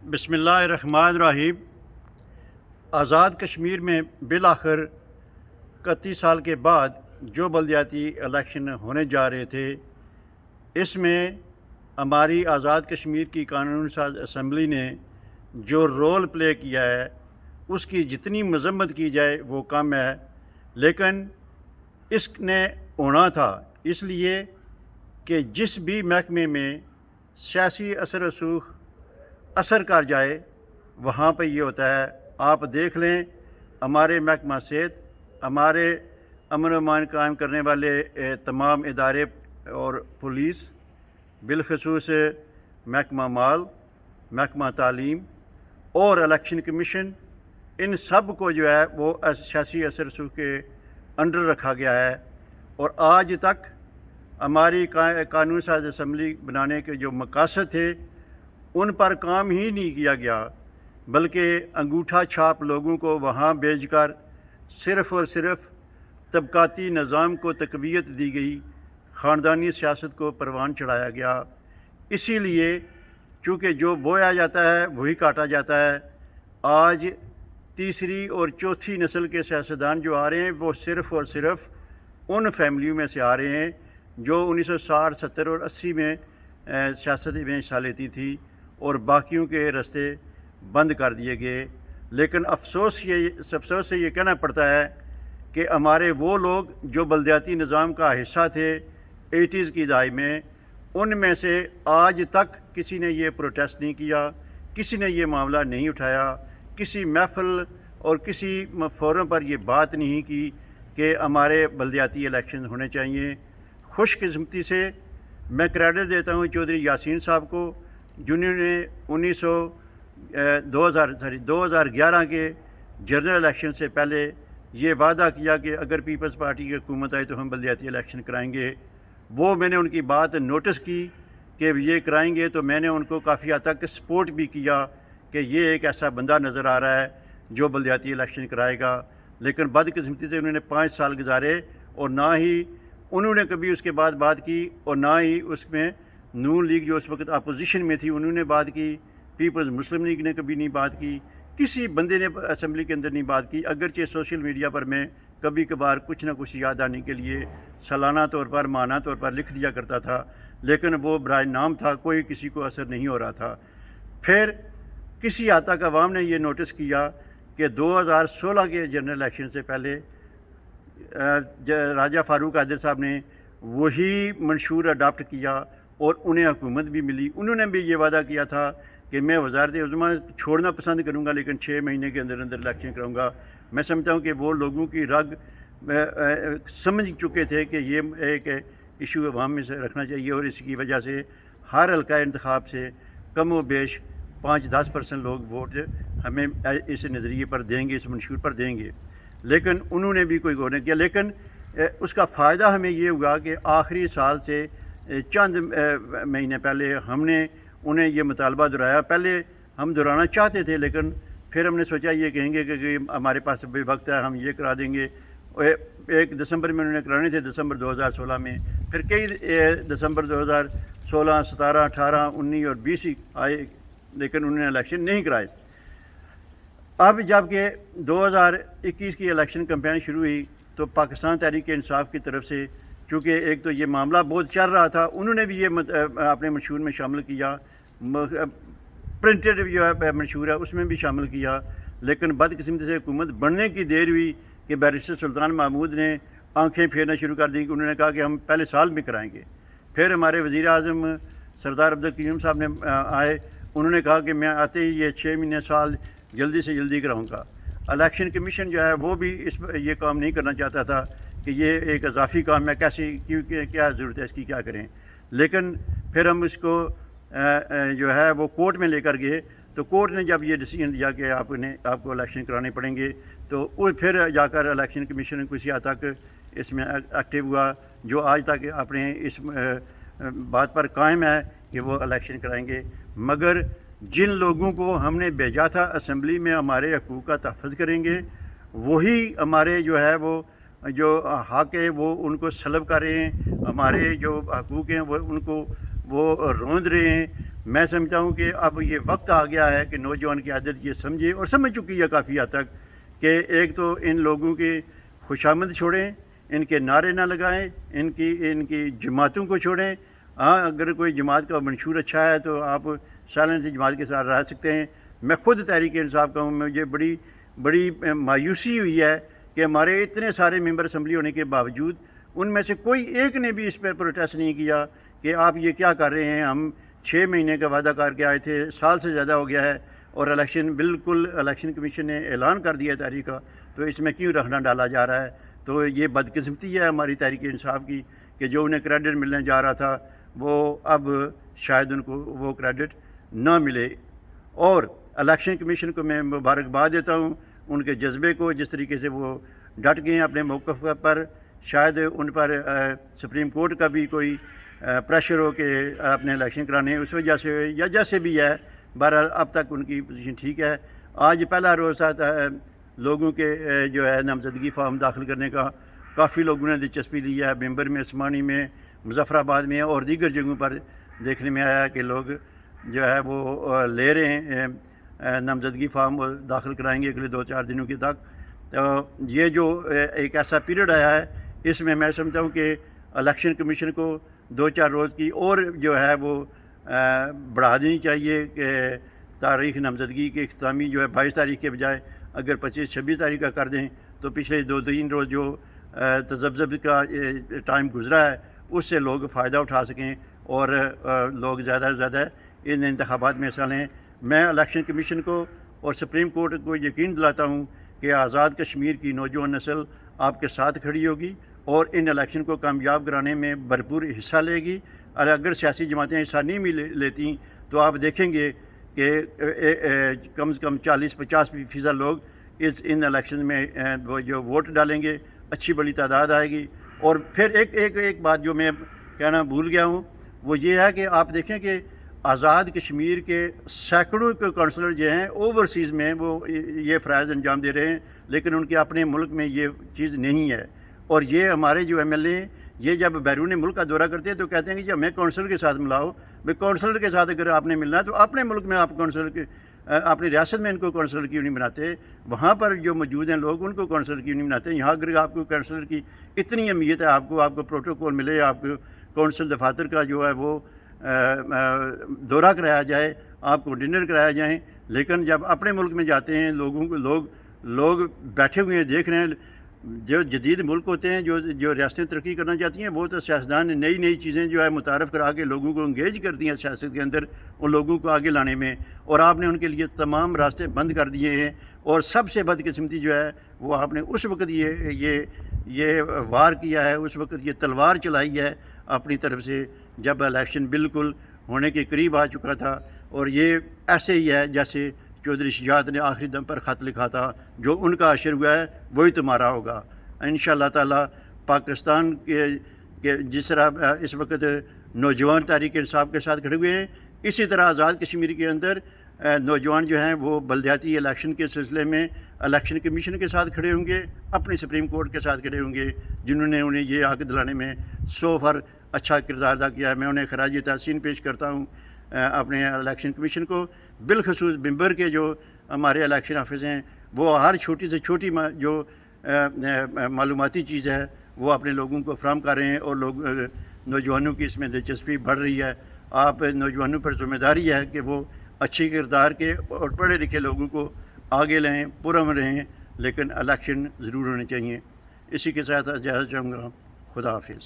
بسم اللہ الرحمن الرحیم۔ آزاد کشمیر میں بالآخر 31 سال کے بعد جو بلدیاتی الیکشن ہونے جا رہے تھے، اس میں ہماری آزاد کشمیر کی قانون ساز اسمبلی نے جو رول پلے کیا ہے اس کی جتنی مذمت کی جائے وہ کم ہے، لیکن اس نے ہونا تھا اس لیے کہ جس بھی محکمے میں سیاسی اثر رسوخ اثر کر جائے وہاں پہ یہ ہوتا ہے۔ آپ دیکھ لیں، ہمارے محکمہ صحت، ہمارے امن و امان قائم کرنے والے تمام ادارے اور پولیس، بالخصوص محکمہ مال، محکمہ تعلیم اور الیکشن کمیشن، ان سب کو جو ہے وہ سیاسی اثر رسوخ کے انڈر رکھا گیا ہے، اور آج تک ہماری قانون ساز اسمبلی بنانے کے جو مقاصد تھے ان پر کام ہی نہیں کیا گیا، بلکہ انگوٹھا چھاپ لوگوں کو وہاں بھیج کر صرف اور صرف طبقاتی نظام کو تقویت دی گئی، خاندانی سیاست کو پروان چڑھایا گیا۔ اسی لیے چونکہ جو بویا جاتا ہے وہی کاٹا جاتا ہے، آج تیسری اور چوتھی نسل کے سیاستدان جو آ رہے ہیں وہ صرف اور صرف ان فیملیوں میں سے آ رہے ہیں جو 1960، 70 اور 80 میں سیاست میں حصہ لیتی تھی، اور باقیوں کے راستے بند کر دیے گئے۔ لیکن افسوس سے یہ کہنا پڑتا ہے کہ ہمارے وہ لوگ جو بلدیاتی نظام کا حصہ تھے 80s کی دہائی میں، ان میں سے آج تک کسی نے یہ پروٹیسٹ نہیں کیا، کسی نے یہ معاملہ نہیں اٹھایا، کسی محفل اور کسی فورم پر یہ بات نہیں کی کہ ہمارے بلدیاتی الیکشن ہونے چاہیے۔ خوش قسمتی سے میں کریڈٹ دیتا ہوں چودھری یاسین صاحب کو، جنہوں نے 2011 کے جنرل الیکشن سے پہلے یہ وعدہ کیا کہ اگر پیپلز پارٹی کی حکومت آئی تو ہم بلدیاتی الیکشن کرائیں گے۔ وہ میں نے ان کی بات نوٹس کی کہ یہ کرائیں گے، تو میں نے ان کو کافی حد تک سپورٹ بھی کیا کہ یہ ایک ایسا بندہ نظر آ رہا ہے جو بلدیاتی الیکشن کرائے گا۔ لیکن بدقسمتی سے انہوں نے 5 سال گزارے، اور نہ ہی انہوں نے کبھی اس کے بعد بات کی، اور نہ ہی اس میں نون لیگ جو اس وقت اپوزیشن میں تھی انہوں نے بات کی، پیپلز مسلم لیگ نے کبھی نہیں بات کی، کسی بندے نے اسمبلی کے اندر نہیں بات کی۔ اگرچہ سوشل میڈیا پر میں کبھی کبھار کچھ نہ کچھ یاد آنے کے لیے سالانہ طور پر، ماہانہ طور پر لکھ دیا کرتا تھا، لیکن وہ برائے نام تھا، کوئی کسی کو اثر نہیں ہو رہا تھا۔ پھر کسی حد تک عوام نے یہ نوٹس کیا کہ 2016 کے جنرل الیکشن سے پہلے راجہ فاروق قادر صاحب نے وہی منشور اڈاپٹ کیا اور انہیں حکومت بھی ملی۔ انہوں نے بھی یہ وعدہ کیا تھا کہ میں وزارت عظمیٰ چھوڑنا پسند کروں گا لیکن 6 مہینے کے اندر اندر الیکشن کروں گا۔ میں سمجھتا ہوں کہ وہ لوگوں کی رگ سمجھ چکے تھے کہ یہ ایک ایشو عوام میں سے رکھنا چاہیے، اور اس کی وجہ سے ہر حلقہ انتخاب سے کم و بیش 5-10% لوگ ووٹ ہمیں اس نظریے پر دیں گے، اس منشور پر دیں گے، لیکن انہوں نے بھی کوئی غور نہیں کیا۔ لیکن اس کا فائدہ ہمیں یہ ہوا کہ آخری سال سے چند مہینے پہلے ہم نے انہیں یہ مطالبہ دہرایا۔ پہلے ہم دہرانا چاہتے تھے، لیکن پھر ہم نے سوچا یہ کہیں گے کہ ہمارے پاس بھی وقت ہے، ہم یہ کرا دیں گے۔ 1 دسمبر میں انہوں نے کرانے تھے، دسمبر 2016 میں، پھر کئی دسمبر 2016، 17، 18، 19 اور 20 ہی آئے، لیکن انہوں نے الیکشن نہیں کرائے۔ اب جب کہ 2021 کی الیکشن کمپین شروع ہوئی تو پاکستان تحریک انصاف کی طرف سے، چونکہ ایک تو یہ معاملہ بہت چل رہا تھا، انہوں نے بھی یہ اپنے منشور میں شامل کیا، پرنٹڈ جو ہے منشور ہے اس میں بھی شامل کیا، لیکن بدقسمتی سے حکومت بننے کی دیر ہوئی کہ بیرسٹر سلطان محمود نے آنکھیں پھیرنا شروع کر دیں کہ انہوں نے کہا کہ ہم پہلے سال میں کرائیں گے۔ پھر ہمارے وزیر اعظم سردار عبدالقیوم صاحب نے آئے، انہوں نے کہا کہ میں آتے ہی یہ 6 مہینے سال جلدی سے جلدی کراؤں گا۔ الیکشن کمیشن جو ہے وہ بھی یہ کام نہیں کرنا چاہتا تھا کہ یہ ایک اضافی کام ہے، کیا ضرورت ہے اس کی، کیا کریں۔ لیکن پھر ہم اس کو جو ہے وہ کورٹ میں لے کر گئے، تو کورٹ نے جب یہ ڈیسیجن دیا کہ آپ کو الیکشن کرانے پڑیں گے، تو وہ پھر جا کر الیکشن کمیشن کسی حد تک اس میں ایکٹیو ہوا، جو آج تک اپنے اس بات پر قائم ہے کہ وہ الیکشن کرائیں گے۔ مگر جن لوگوں کو ہم نے بھیجا تھا اسمبلی میں ہمارے حقوق کا تحفظ کریں گے، وہی ہمارے جو ہے وہ جو حق ہے وہ ان کو سلب کر رہے ہیں، ہمارے جو حقوق ہیں وہ ان کو وہ روند رہے ہیں، میں سمجھتا ہوں کہ اب یہ وقت آ گیا ہے کہ نوجوان کی عادت یہ سمجھے اور سمجھ چکی ہے کافی حد تک کہ ایک تو ان لوگوں کی خوشامد چھوڑیں، ان کے نعرے نہ لگائیں، ان کی جماعتوں کو چھوڑیں۔ ہاں اگر کوئی جماعت کا منشور اچھا ہے تو آپ سائلنٹ جماعت کے ساتھ رہ سکتے ہیں۔ میں خود تحریک انصاف کا ہوں، مجھے بڑی مایوسی ہوئی ہے کہ ہمارے اتنے سارے ممبر اسمبلی ہونے کے باوجود ان میں سے کوئی ایک نے بھی اس پہ پروٹیسٹ نہیں کیا کہ آپ یہ کیا کر رہے ہیں۔ ہم 6 مہینے کا وعدہ کر کے آئے تھے، سال سے زیادہ ہو گیا ہے اور الیکشن کمیشن نے اعلان کر دیا ہے تاریخ کا، تو اس میں کیوں رکھنا ڈالا جا رہا ہے؟ تو یہ بدقسمتی ہے ہماری تحریک انصاف کی کہ جو انہیں کریڈٹ ملنے جا رہا تھا وہ اب شاید ان کو وہ کریڈٹ نہ ملے۔ اور الیکشن کمیشن کو میں مبارکباد دیتا ہوں ان کے جذبے کو، جس طریقے سے وہ ڈٹ گئے ہیں اپنے موقف پر۔ شاید ان پر سپریم کورٹ کا بھی کوئی پریشر ہو کہ اپنے الیکشن کرانے، اس وجہ سے یا جیسے بھی ہے، بہرحال اب تک ان کی پوزیشن ٹھیک ہے۔ آج پہلا روز تھا لوگوں کے جو ہے نامزدگی فارم داخل کرنے کا، کافی لوگوں نے دلچسپی لی ہے۔ ممبر میں، عثمانی میں، مظفر آباد میں اور دیگر جگہوں پر دیکھنے میں آیا کہ لوگ جو ہے وہ لے رہے ہیں نامزدگی فارم داخل کرائیں گے اگلے 2-4 دنوں کے تک۔ تو یہ جو ایک ایسا پیریڈ آیا ہے، اس میں سمجھتا ہوں کہ الیکشن کمیشن کو 2-4 روز کی اور جو ہے وہ بڑھا دینی چاہیے کہ تاریخ نامزدگی کے اختتامی جو ہے 22 تاریخ کے بجائے اگر 25-26 تاریخ کا کر دیں تو پچھلے 2-3 روز جو تذبذب کا ٹائم گزرا ہے اس سے لوگ فائدہ اٹھا سکیں اور لوگ زیادہ سے زیادہ ان انتخابات میں حصہ لیں۔ میں الیکشن کمیشن کو اور سپریم کورٹ کو یقین دلاتا ہوں کہ آزاد کشمیر کی نوجوان نسل آپ کے ساتھ کھڑی ہوگی اور ان الیکشن کو کامیاب کرانے میں بھرپور حصہ لے گی۔ اور اگر سیاسی جماعتیں حصہ نہیں لیتی تو آپ دیکھیں گے کہ کم سے کم 40-50% لوگ ان الیکشن میں وہ جو ووٹ ڈالیں گے، اچھی بڑی تعداد آئے گی۔ اور پھر ایک بات جو میں کہنا بھول گیا ہوں وہ یہ ہے کہ آپ دیکھیں کہ آزاد کشمیر کے سینکڑوں کے کونسلر جو ہیں اوورسیز میں وہ یہ فرائض انجام دے رہے ہیں، لیکن ان کے اپنے ملک میں یہ چیز نہیں ہے۔ اور یہ ہمارے جو ایم ایل اے ہیں یہ جب بیرون ملک کا دورہ کرتے ہیں تو کہتے ہیں کہ جب ہمیں کونسلر کے ساتھ ملاؤ۔ بھائی کونسلر کے ساتھ اگر آپ نے ملنا ہے تو اپنے ملک میں آپ کونسلر کے اپنی ریاست میں ان کو کونسلر کیوں نہیں بناتے؟ وہاں پر جو موجود ہیں لوگ ان کو کونسلر کیوں نہیں بناتے؟ یہاں اگر آپ کو کونسلر کی اتنی اہمیت ہے، آپ کو پروٹوکول ملے، آپ کو کونسل دفاتر کا جو ہے وہ دورہ کرایا جائے، آپ کو ڈنر کرایا جائیں، لیکن جب اپنے ملک میں جاتے ہیں لوگ بیٹھے ہوئے ہیں دیکھ رہے ہیں۔ جو جدید ملک ہوتے ہیں، جو ریاستیں ترقی کرنا چاہتی ہیں، وہ تو سیاستدان نئی چیزیں جو ہے متعارف کرا کے لوگوں کو انگیج کرتی ہیں سیاست کے اندر، ان لوگوں کو آگے لانے میں، اور آپ نے ان کے لیے تمام راستے بند کر دیے ہیں۔ اور سب سے بدقسمتی جو ہے وہ آپ نے اس وقت یہ وار کیا ہے، اس وقت یہ تلوار چلائی ہے اپنی طرف سے جب الیکشن بالکل ہونے کے قریب آ چکا تھا۔ اور یہ ایسے ہی ہے جیسے چودھری شجاعت نے آخری دم پر خط لکھا تھا، جو ان کا اشر ہوا ہے وہی تمہارا ہوگا انشاءاللہ تعالی۔ پاکستان کے جس طرح اس وقت نوجوان تحریک انصاف کے ساتھ کھڑے ہوئے ہیں، اسی طرح آزاد کشمیر کے اندر نوجوان جو ہیں وہ بلدیاتی الیکشن کے سلسلے میں الیکشن کمیشن کے ساتھ کھڑے ہوں گے، اپنے سپریم کورٹ کے ساتھ کھڑے ہوں گے جنہوں نے انہیں یہ حق دلانے میں فر اچھا کردار ادا کیا ہے۔ میں انہیں خراج تحسین پیش کرتا ہوں اپنے الیکشن کمیشن کو، بالخصوص ممبر کے جو ہمارے الیکشن آفس ہیں، وہ ہر چھوٹی سے چھوٹی جو معلوماتی چیز ہے وہ اپنے لوگوں کو فراہم کر رہے ہیں، اور نوجوانوں کی اس میں دلچسپی بڑھ رہی ہے۔ آپ نوجوانوں پر ذمہ داری ہے کہ وہ اچھی کردار کے اور پڑھے لکھے لوگوں کو آگے لیں، پرامن رہیں، لیکن الیکشن ضرور ہونے چاہیے۔ اسی کے ساتھ اجازت چاہوں گا۔ خدا حافظ۔